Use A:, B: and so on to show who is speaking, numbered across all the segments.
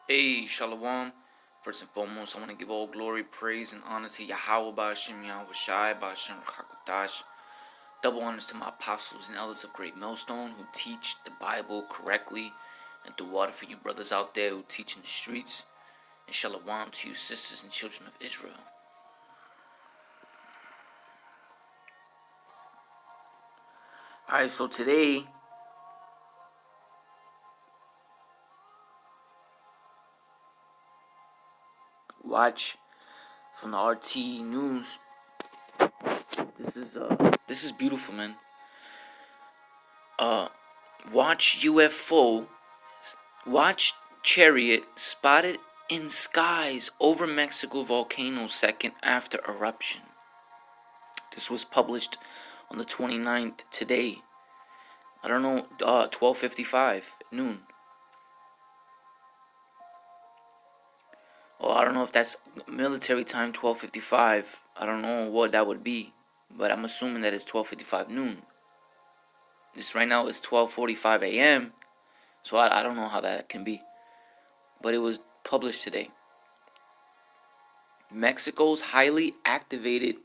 A: Hey, Shalom. First and foremost, I want to give all glory, praise, and honor to Yahweh Ba'Hashem Yahweh Shai Ba'Hashem Rakakutash. Double honors to my apostles and elders of Great Millstone who teach the Bible correctly, and to water for you brothers out there who teach in the streets. And Shalom to you sisters and children of Israel. Alright, so today, watch from the RT News. This is beautiful, man. Watch UFO, watch chariot spotted in skies over Mexico volcano second after eruption. This was published on the 29th today. I don't know, 12:55 noon. Oh, I don't know if that's military time, 12:55. I don't know what that would be, but I'm assuming that it's 12:55 noon. This right now is 12:45 a.m., so I don't know how that can be. But it was published today. Mexico's highly activated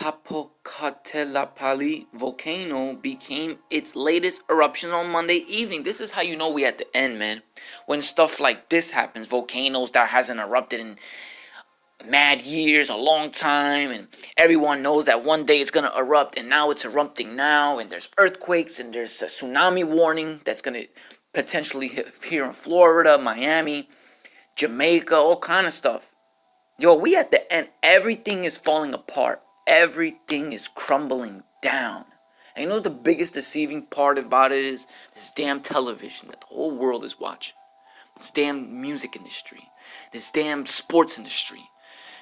A: Popocatépetl volcano became its latest eruption on Monday evening. This is how you know we at the end, man. When stuff like this happens, volcanoes that hasn't erupted in mad years, a long time, and everyone knows that one day it's gonna erupt, and now it's erupting now, and there's earthquakes, and there's a tsunami warning that's gonna potentially hit here in Florida, Miami, Jamaica, all kind of stuff. Yo, we at the end. Everything is falling apart. Everything is crumbling down. And you know what the biggest deceiving part about it is? This damn television that the whole world is watching. This damn music industry. This damn sports industry.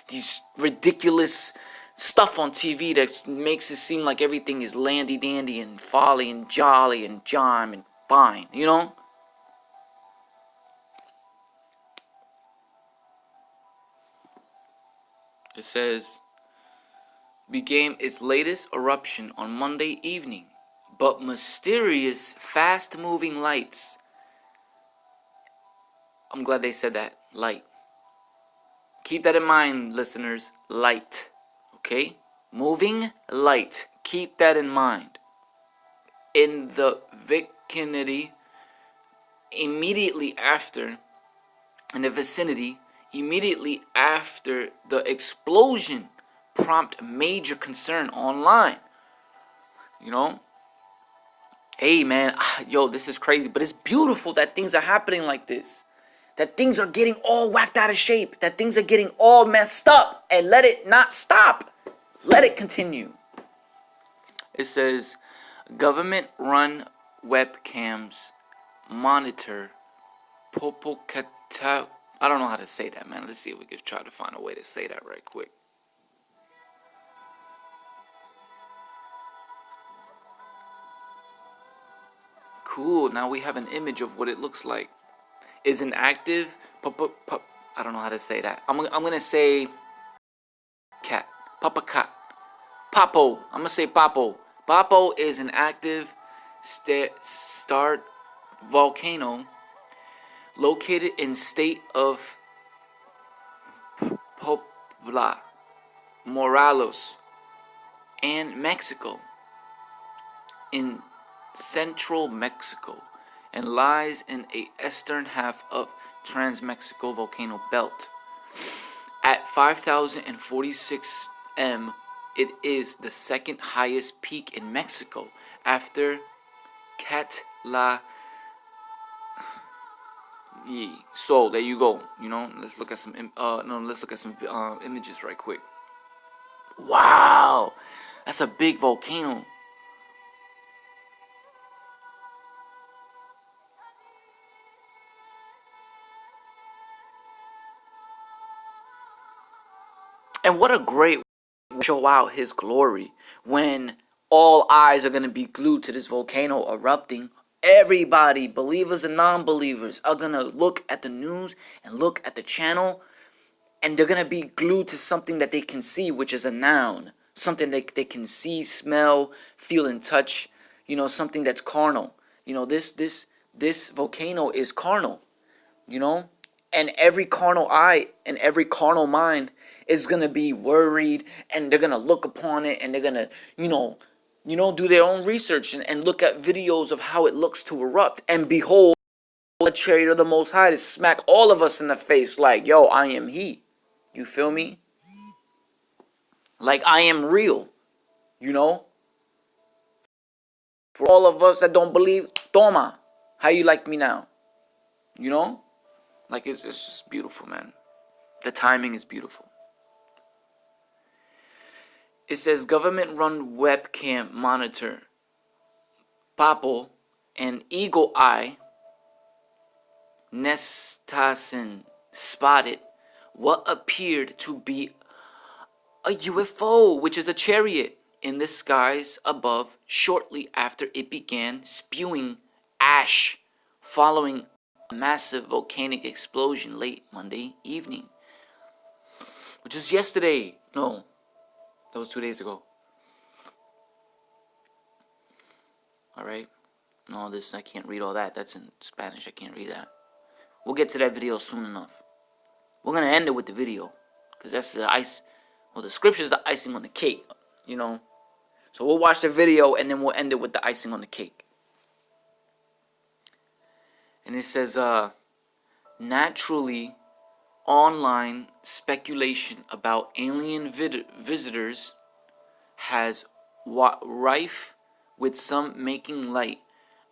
A: These ridiculous stuff on TV that makes it seem like everything is landy-dandy and folly and jolly and jam and fine, you know? It says, began its latest eruption on Monday evening, but mysterious, fast-moving lights. I'm glad they said that, light. Keep that in mind, listeners, light, okay? Moving light, keep that in mind. In the vicinity, immediately after the explosion, prompt major concern online. You know? Hey, man, yo, this is crazy, but it's beautiful that things are happening like this. That things are getting all whacked out of shape. That things are getting all messed up. And let it not stop. Let it continue. It says, government-run webcams monitor Popocatépetl. I don't know how to say that, man. Let's see if we can try to find a way to say that right quick. Cool. Now we have an image of what it looks like. Is an active I don't know how to say that. I'm gonna say cat. Papo. I'm gonna say Papo. Papo is an active start volcano located in state of Puebla, Morelos, and Mexico, in central Mexico, and lies in the eastern half of Trans-Mexico volcano belt. At 5,046 m, it is the second highest peak in Mexico after Catla. So there you go. You know, let's look at some images right quick. Wow, that's a big volcano. And what a great show out his glory when all eyes are going to be glued to this volcano erupting. Everybody, believers and non-believers, are going to look at the news and look at the channel, and they're going to be glued to something that they can see, which is a noun. Something that they can see, smell, feel, and touch. something that's carnal. This volcano is carnal, and every carnal eye and every carnal mind is gonna be worried, and they're gonna look upon it, and they're gonna, do their own research, and look at videos of how it looks to erupt, and behold, the chariot of the Most High to smack all of us in the face, like, yo, I am He. You feel me? Like, I am real. For all of us that don't believe, toma, how you like me now? Like, it's just beautiful, man. The timing is beautiful. It says government-run webcam monitor Papo and Eagle Eye Nestasen spotted what appeared to be a UFO, which is a chariot, in the skies above shortly after it began spewing ash following a massive volcanic explosion late Monday evening, which was yesterday. No, that was 2 days ago. Alright? No, I can't read all that. That's in Spanish. I can't read that. We'll get to that video soon enough. We're going to end it with the video, because that's the ice. Well, the scripture is the icing on the cake, So we'll watch the video, and then we'll end it with the icing on the cake. And it says, naturally, online speculation about alien visitors has rife, with some making light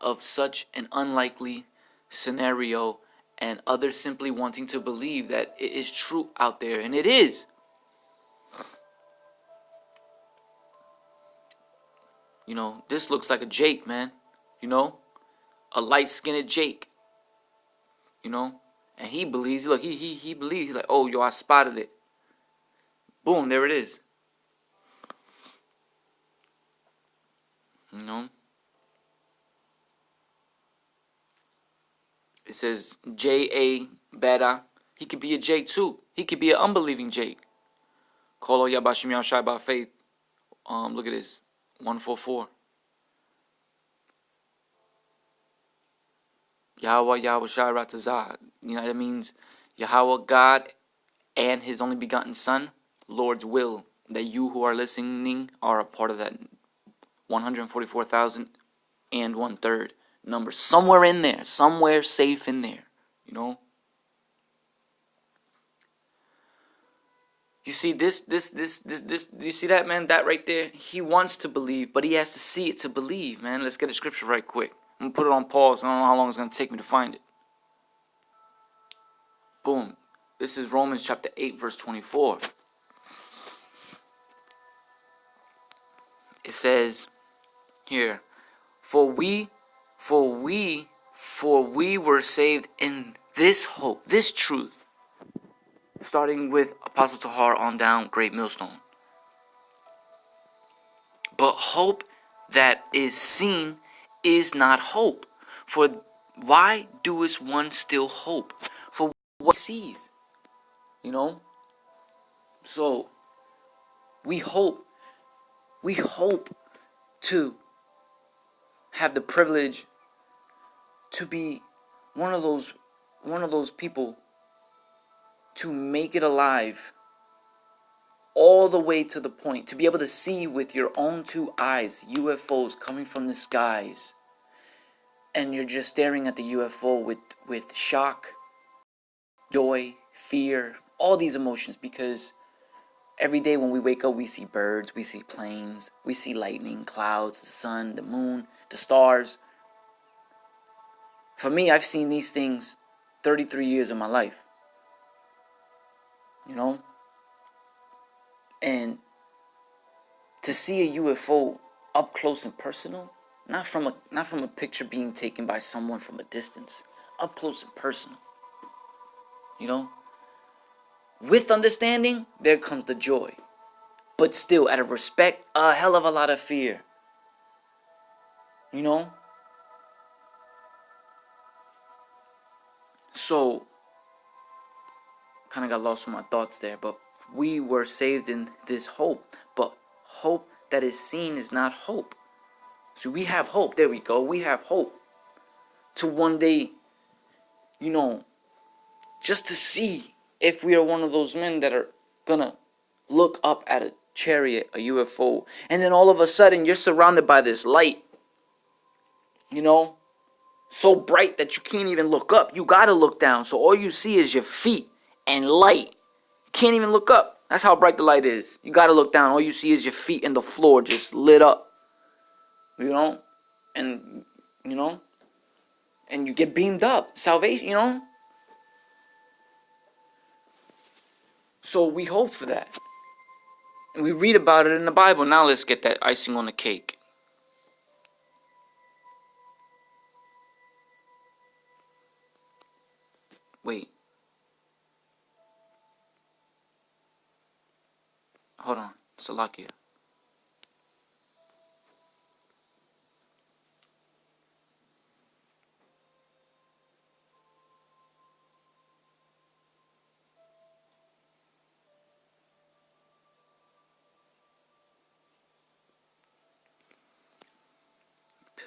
A: of such an unlikely scenario, and others simply wanting to believe that it is true out there, and it is. This looks like a Jake, man. A light-skinned Jake. And he believes. Look, he believes. He's like, oh, yo, I spotted it. Boom, there it is. It says J.A. Beta. He could be a Jake too. He could be an unbelieving Jake. Kolo Yabashim Yashai by faith. Look at this. 144. Yahweh Shai Ratazah. That means Yahweh God and His only begotten Son, Lord's will. That you who are listening are a part of that 144,000 and 1/3 number. Somewhere in there. Somewhere safe in there. You see this, do you see that, man? That right there? He wants to believe, but he has to see it to believe, man. Let's get the scripture right quick. I'm going to put it on pause. I don't know how long it's going to take me to find it. Boom. This is Romans chapter 8, verse 24. It says here, For we were saved in this hope, this truth. Starting with Apostle Tahar on down, Great Millstone. But hope that is seen is not hope. For why does one still hope? For what he sees. So we hope to have the privilege to be one of those people to make it alive all the way to the point to be able to see with your own two eyes UFOs coming from the skies, and you're just staring at the UFO with shock, joy, fear, all these emotions, because every day when we wake up we see birds, we see planes, we see lightning, clouds, the sun, the moon, the stars. For me, I've seen these things 33 years of my life. And to see a UFO up close and personal, not from a picture being taken by someone from a distance, up close and personal. With understanding, there comes the joy. But still, out of respect, a hell of a lot of fear. So, kind of got lost with my thoughts there, but we were saved in this hope. But hope that is seen is not hope. So we have hope. There we go. We have hope to one day, just to see if we are one of those men that are gonna look up at a chariot, a UFO, and then all of a sudden you're surrounded by this light, so bright that you can't even look up. You gotta look down. So all you see is your feet and light. You can't even look up. That's how bright the light is. You gotta look down. All you see is your feet and the floor just lit up. And and you get beamed up. Salvation, So we hope for that. And we read about it in the Bible. Now let's get that icing on the cake. Wait. Hold on. Salakia.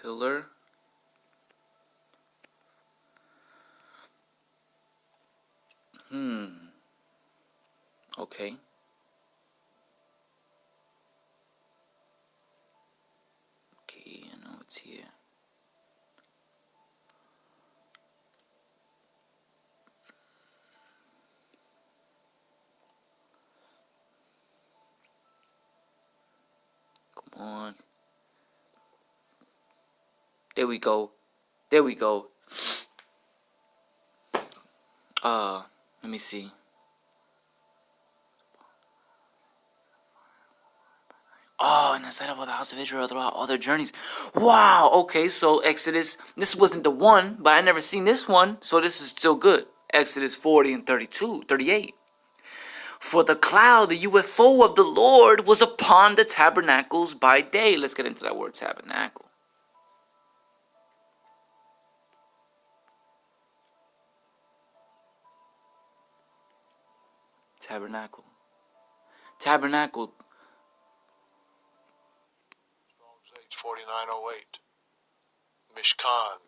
A: Pillar. Okay. Okay, I know it's here. Come on. There we go. There we go. Let me see. Oh, and the sight of all the house of Israel throughout all their journeys. Wow, okay, so Exodus, this wasn't the one, but I never seen this one, so this is still good. Exodus 40 and 38. For the cloud, the UFO of the Lord, was upon the tabernacles by day. Let's get into that word tabernacle. Tabernacle. Tabernacle.
B: 4908. Mishkan.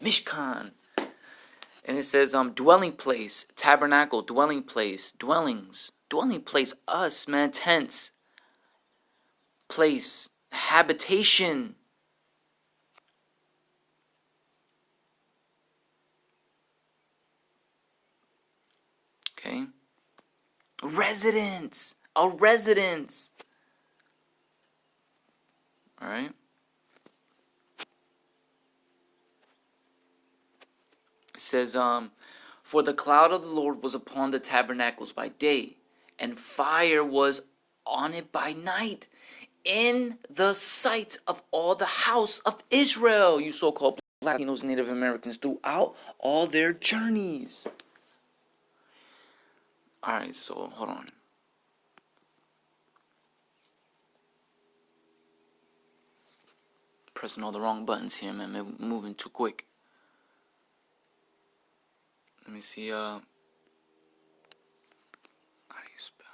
A: Mishkan. And it says dwelling place, tabernacle, dwelling place, dwellings, dwelling place, us, man, tents, place, habitation. Okay. Residence, a residence. All right. It says, for the cloud of the Lord was upon the tabernacles by day, and fire was on it by night, in the sight of all the house of Israel, you so-called Latinos, Native Americans, throughout all their journeys. Alright, so hold on. Pressing all the wrong buttons here, man. Moving too quick. Let me see, how do you spell?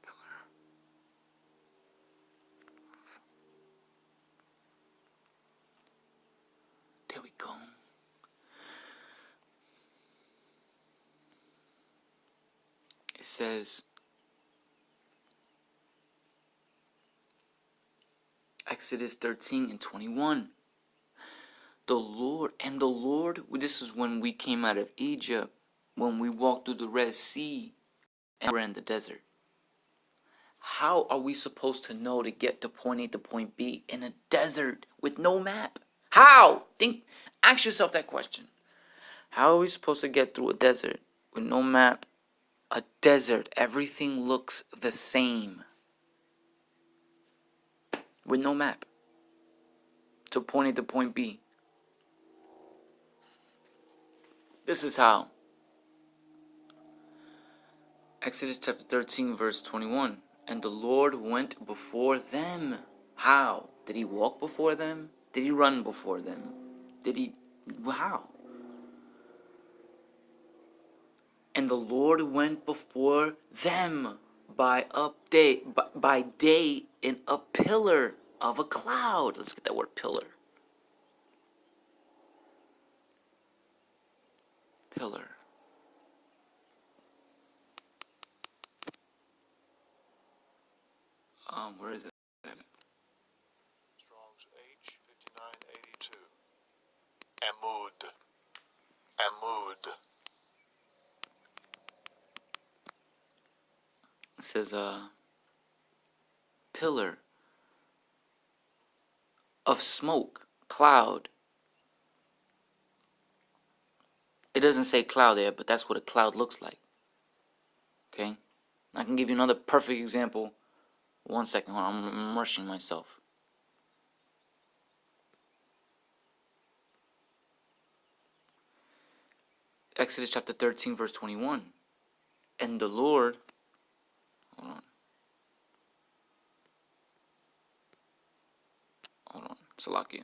A: Pillar. There we go. It says, Exodus 13 and 21. The Lord, this is when we came out of Egypt, when we walked through the Red Sea, and we're in the desert. How are we supposed to know to get to point A to point B in a desert with no map? How? Ask yourself that question. How are we supposed to get through a desert with no map? A desert, everything looks the same. With no map. To point A to point B. This is how. Exodus chapter 13 verse 21. And the Lord went before them. How? Did he walk before them? Did he run before them? How? And the Lord went before them by day in a pillar of a cloud. Let's get that word pillar. Pillar. Where is it?
B: Strong's H 5982. Amud. Amud.
A: It says pillar of smoke, cloud. It doesn't say cloud there, but that's what a cloud looks like. Okay? I can give you another perfect example. One second, hold on, I'm rushing myself. Exodus chapter 13, verse 21. And the Lord, hold on, Salakia.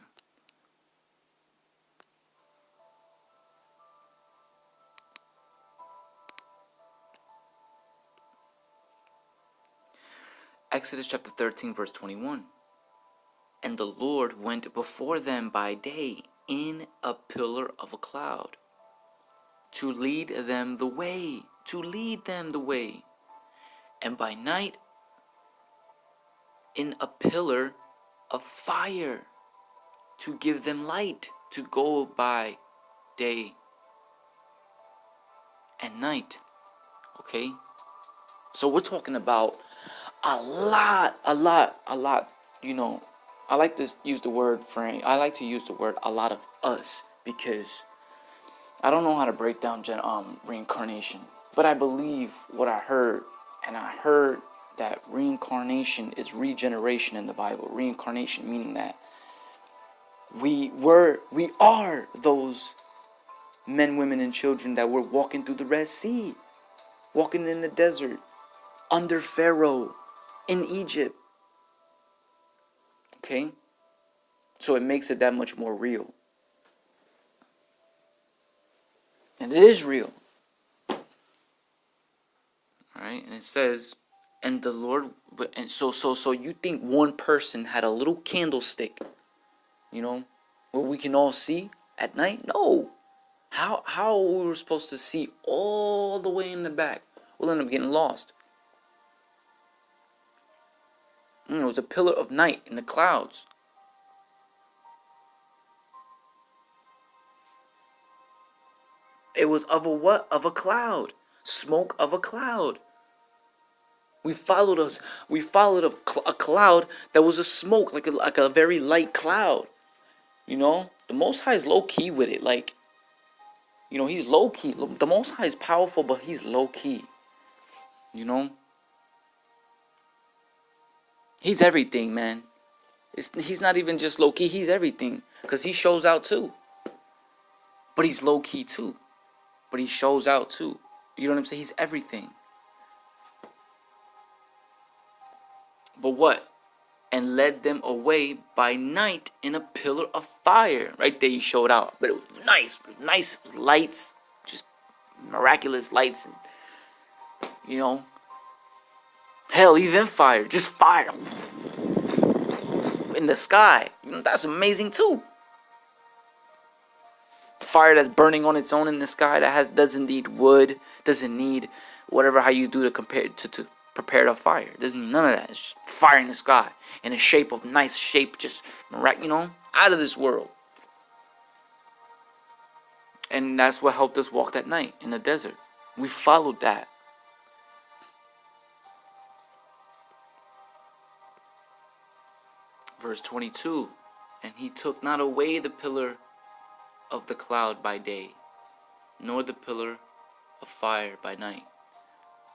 A: Exodus chapter 13, verse 21. And the Lord went before them by day in a pillar of a cloud to lead them the way, and by night in a pillar of fire to give them light, to go by day and night. Okay? So we're talking about a lot, you know. I like to use the word a lot of us, because I don't know how to break down reincarnation, but I believe what I heard, and I heard that reincarnation is regeneration in the Bible. Reincarnation meaning that we are those men, women, and children that were walking through the Red Sea, walking in the desert, under Pharaoh, in Egypt. Okay? So it makes it that much more real. And it is real. Alright? And it says, and the Lord, and so you think one person had a little candlestick, you know, where we can all see at night? No. How we were supposed to see all the way in the back? We'll end up getting lost. It was a pillar of night in the clouds. It was of a what? Of a cloud. Smoke of a cloud. We followed a cloud that was a smoke, like a very light cloud. You know, the Most High is low key with it. Like, you know, he's low key. The Most High is powerful, but he's low key. You know, he's everything, man. He's not even just low key. He's everything, cause he shows out too. But he's low key too. But he shows out too. You know what I'm saying? He's everything. But what? And led them away by night in a pillar of fire. Right there, he showed out. But it was nice. It was lights. Just miraculous lights. And, you know. Hell, even fire. Just fire. In the sky. You know, that's amazing too. Fire that's burning on its own in the sky. Doesn't need wood. Doesn't need whatever how you do to compare to prepare the fire. It doesn't need none of that. It's just fire in the sky. In a shape of nice shape. Just, you know, out of this world. And that's what helped us walk that night in the desert. We followed that. Verse 22. And he took not away the pillar of the cloud by day, nor the pillar of fire by night,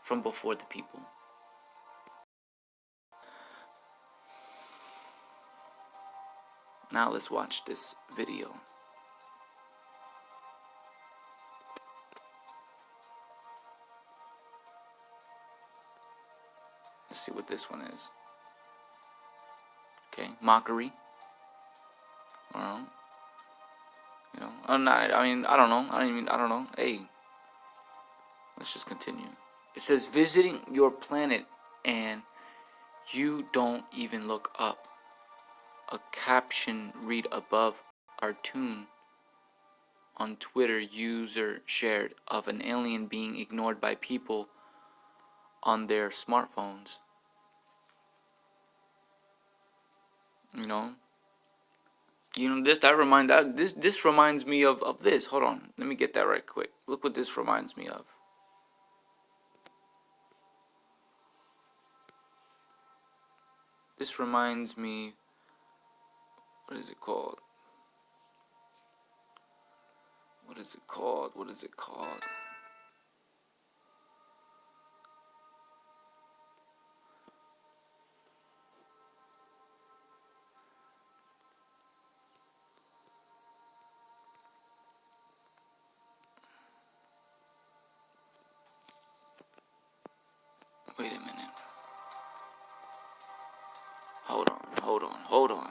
A: from before the people. Now let's watch this video. Let's see what this one is. Okay, mockery. You know, I don't know. Hey, let's just continue. It says, visiting your planet and you don't even look up. A caption read above our tune on Twitter user shared of an alien being ignored by people on their smartphones. You know? This reminds me of this. Hold on. Let me get that right quick. Look what this reminds me of. This reminds me, what is it called? What is it called? What is it called? Wait a minute. Hold on.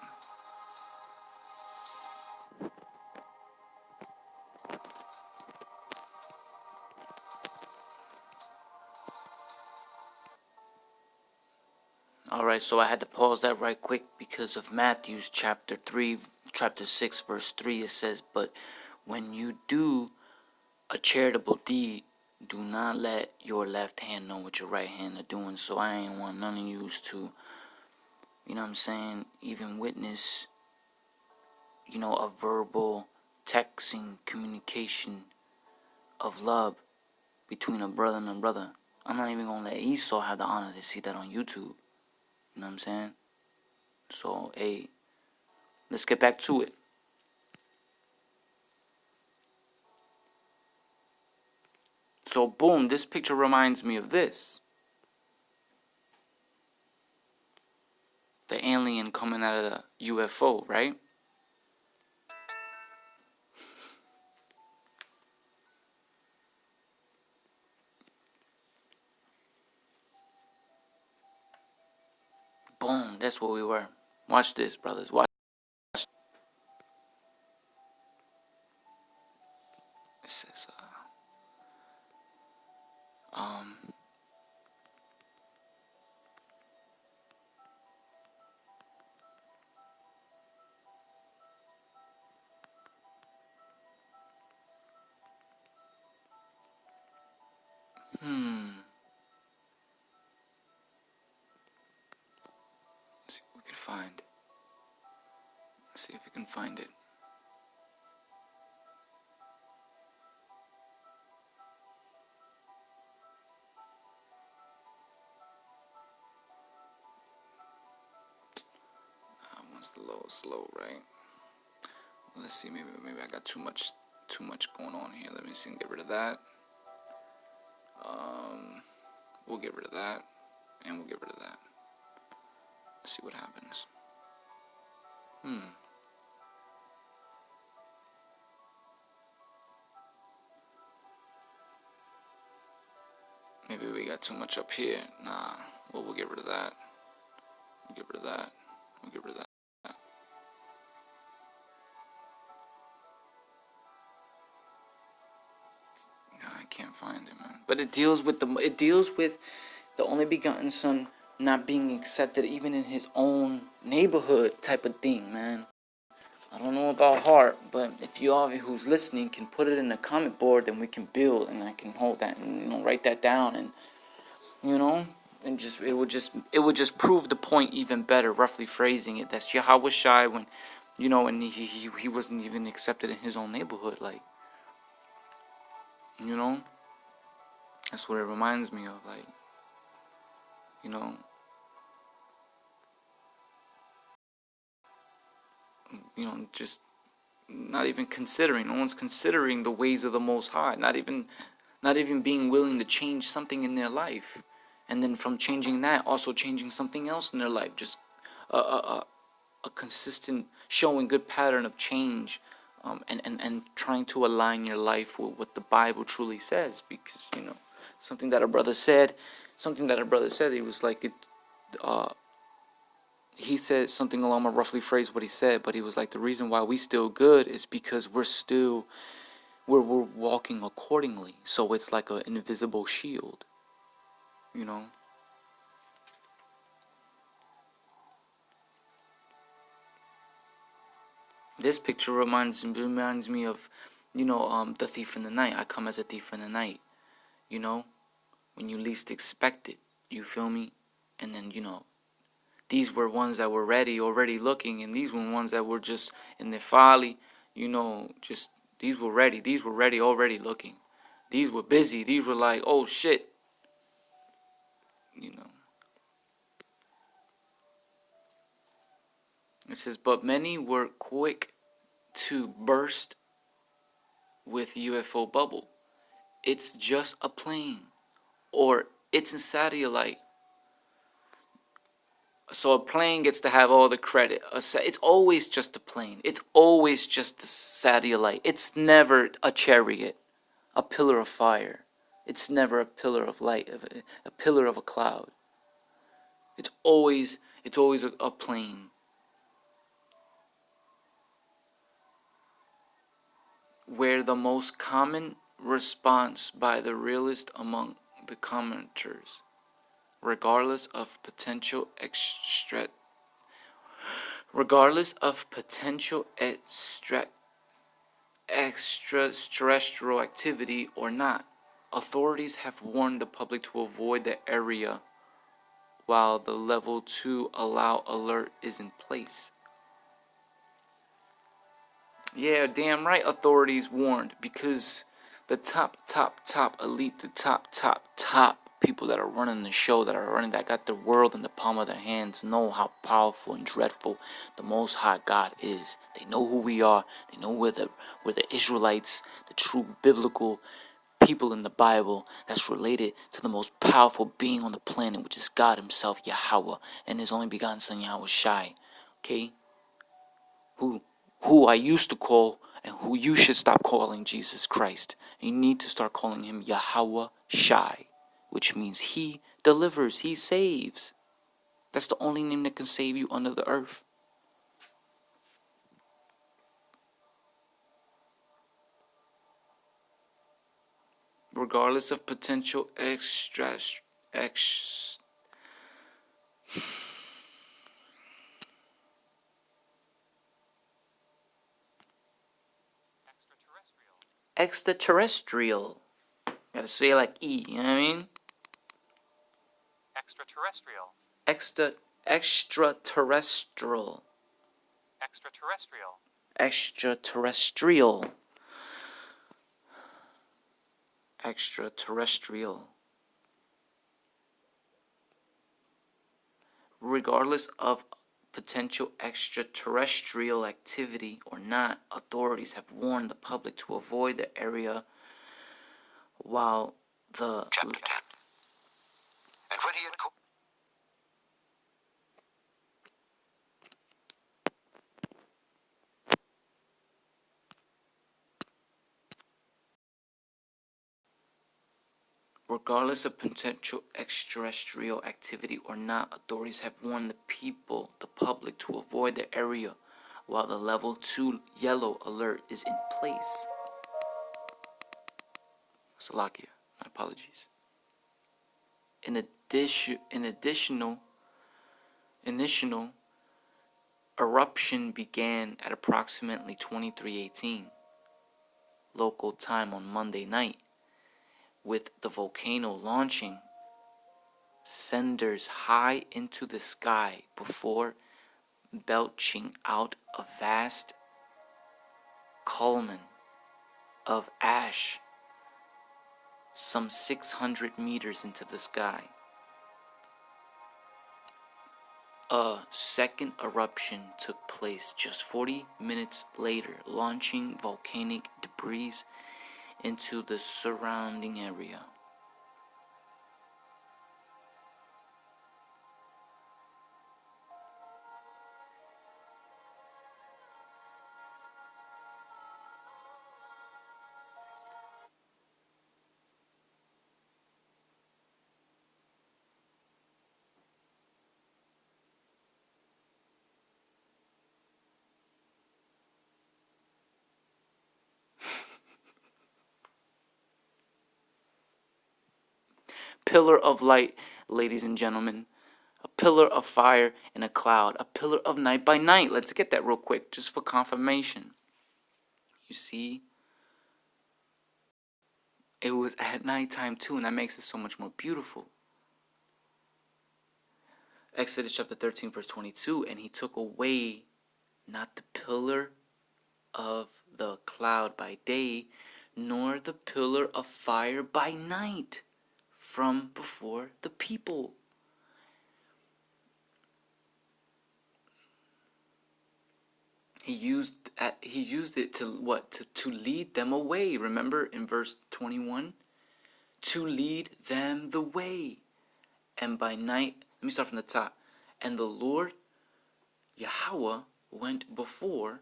A: Alright, so I had to pause that right quick because of Matthew's chapter 6, verse 3. It says, "But when you do a charitable deed, do not let your left hand know what your right hand are doing." So I ain't want none of yous to, you know what I'm saying, even witness, a verbal texting communication of love between a brother and a brother. I'm not even gonna let Esau have the honor to see that on YouTube. You know what I'm saying? So, hey, let's get back to it. So, boom, this picture reminds me of this. The alien coming out of the UFO, right? Boom, that's what we were. Watch this, brothers. Watch. It says, let's see what we can find. Let's see if we can find it. Once the low is slow, right? Let's see, maybe I got too much going on here. Let me see, get rid of that. We'll get rid of that, and we'll get rid of that. Let's see what happens. Maybe we got too much up here. Nah, well, we'll get rid of that. We'll get rid of that. We'll get rid of that. No, I can't find it, man. But it deals with the only begotten son not being accepted even in his own neighborhood type of thing, man. I don't know about heart, but if you all who's listening can put it in the comment board, then we can build, and I can hold that and write that down, and and it would just prove the point even better, roughly phrasing it. That's Yahweh Shai when, and he wasn't even accepted in his own neighborhood, like, that's what it reminds me of, like, you know, just not even considering. No one's considering the ways of the Most High. Not even being willing to change something in their life, and then from changing that, also changing something else in their life. Just a consistent showing good pattern of change, and trying to align your life with what the Bible truly says. Because something that a brother said, he was like it. He said something along, I roughly phrase what he said, but he was like, the reason why we still good is because we're walking accordingly. So it's like an invisible shield, This picture reminds me of, the thief in the night. I come as a thief in the night. You know, when you least expect it. You feel me? And then these were ones that were already looking, and these were ones that were just in the folly. Just these were ready. These were ready, already looking. These were busy. These were like, oh shit. You know. It says, but many were quick to burst with UFO bubble. It's just a plane, or it's a satellite. So a plane gets to have all the credit. It's always just a plane. It's always just a satellite. It's never a chariot, a pillar of fire. It's never a pillar of light, a pillar of a cloud. It's always a plane. Where the most common response by the realist among the commenters, regardless of potential extraterrestrial activity or not, authorities have warned the public to avoid the area while the level 2 allow alert is in place. Yeah, damn right authorities warned, because the top elite, the top people that are running the show, that got the world in the palm of their hands, know how powerful and dreadful the Most High God is. They know who we are. They know we're the Israelites, the true biblical people in the Bible that's related to the most powerful being on the planet, which is God Himself, Yahweh, and His only begotten Son, Yahweh Shai. Okay? Who I used to call, and who you should stop calling, Jesus Christ. You need to start calling Him Yahweh Shai, which means He delivers, He saves. That's the only name that can save you under the earth. Regardless of potential extraterrestrial. Gotta say it like E, you know what I mean?
B: Extraterrestrial.
A: Extraterrestrial.
B: Extraterrestrial.
A: Extraterrestrial. Extraterrestrial. Regardless of potential extraterrestrial activity or not, authorities have warned the public to avoid the area while the
B: Chapter 10. And when he had
A: regardless of potential extraterrestrial activity or not, authorities have warned the public to avoid the area while the level 2 yellow alert is in place. Salakia, my apologies. Initial eruption began at approximately 23:18 local time on Monday night, with the volcano launching cinders high into the sky before belching out a vast column of ash some 600 meters into the sky. A second eruption took place just 40 minutes later, launching volcanic debris into the surrounding area. Pillar of light, ladies and gentlemen. A pillar of fire and a cloud. A pillar of night by night. Let's get that real quick, just for confirmation. You see? It was at nighttime too, and that makes it so much more beautiful. Exodus chapter 13, verse 22, and he took away not the pillar of the cloud by day, nor the pillar of fire by night from before the people. He used it to what? To lead them away. Remember in verse 21? To lead them the way. And by night, let me start from the top. And the Lord Yahweh went before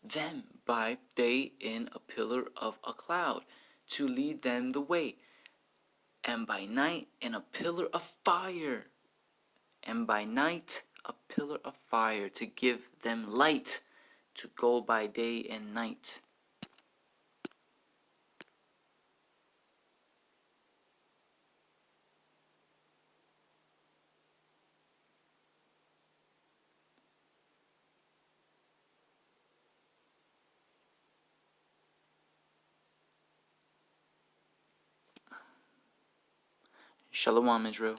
A: them by day in a pillar of a cloud to lead them the way, and by night in a pillar of fire, and by night a pillar of fire to give them light to go by day and night. Shalom, Israel.